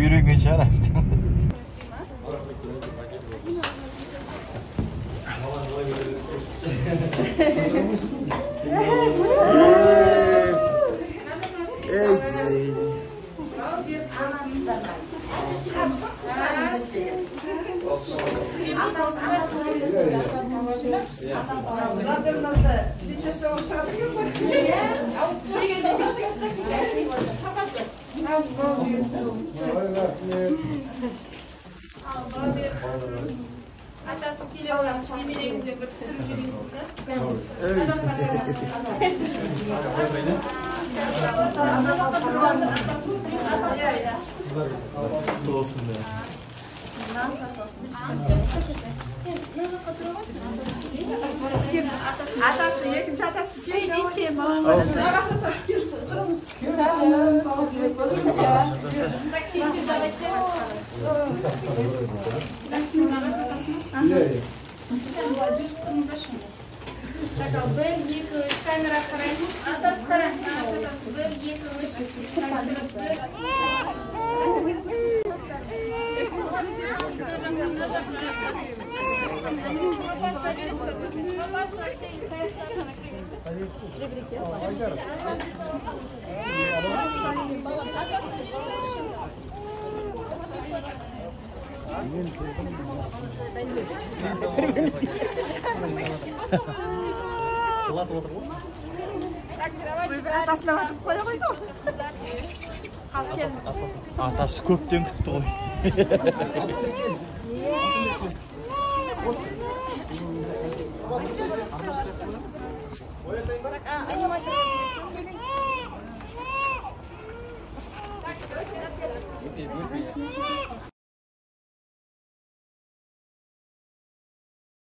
үйренген шығар әбден. Atası kile olan yemeğinize bir sürü jürisinde. Olsun be. Atası yakınca atası kile içeyim. Так, Бельгик, камера карантин, атас карантин, атас Бельгик, Атасы көптен күтті ғой.